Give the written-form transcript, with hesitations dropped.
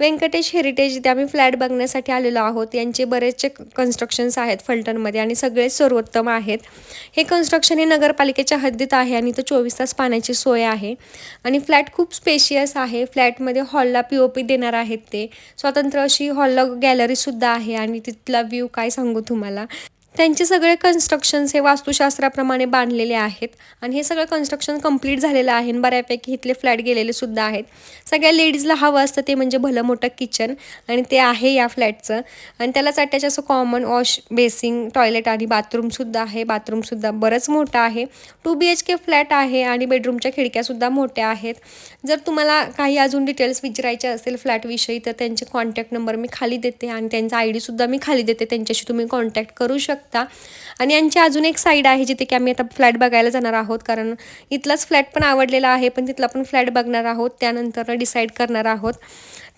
Venkatesh heritage इथे आम्ही flat बघण्यासाठी आलेलो आहोत. यांचे बरेचसे कन्स्ट्रक्शन्स आहेत फलटणमध्ये आणि सगळेच सर्वोत्तम आहेत. हे कन्स्ट्रक्शन हे नगरपालिकेच्या हद्दीत आहे आणि इथं 24 तास पाण्याची सोय आहे आणि फ्लॅट खूप स्पेशियस आहे. फ्लॅटमध्ये हॉलला POP देणार आहेत ते. स्वतंत्र अशी हॉलला गॅलरीसुद्धा आहे आणि तिथला व्ह्यू काय सांगू तुम्हाला. त्यांचे सगळे कन्स्ट्रक्शन्स हे वास्तुशास्त्राप्रमाणे बांधलेले आहेत आणि हे सगळं कन्स्ट्रक्शन कंप्लीट झालेलं आहे आणि बऱ्यापैकी इथले फ्लॅट गेलेले सुद्धा आहेत. सगळ्या लेडीजला हवं असतं ते म्हणजे भलं मोठं किचन आणि ते आहे या फ्लॅटचं आणि त्यालाच अटॅच असं कॉमन वॉश बेसिंग टॉयलेट आणि बाथरूमसुद्धा आहे. बाथरूमसुद्धा बरंच मोठं आहे. 2 BHK फ्लॅट आहे आणि बेडरूमच्या खिडक्यासुद्धा मोठ्या आहेत. जर तुम्हाला काही अजून डिटेल्स विचारायचे असेल फ्लॅटविषयी तर त्यांचे कॉन्टॅक्ट नंबर मी खाली देते आणि त्यांचा ID सुद्धा मी खाली देते. त्यांच्याशी तुम्ही कॉन्टॅक्ट करू शकता. आणि यांची अजून एक साईड आहे जिथे की आम्ही आता फ्लॅट बघायला जाणार आहोत, कारण इथलाच फ्लॅट पण आवडलेला आहे पण तिथला पण फ्लॅट बघणार आहोत, त्यानंतर डिसाईड करणार आहोत.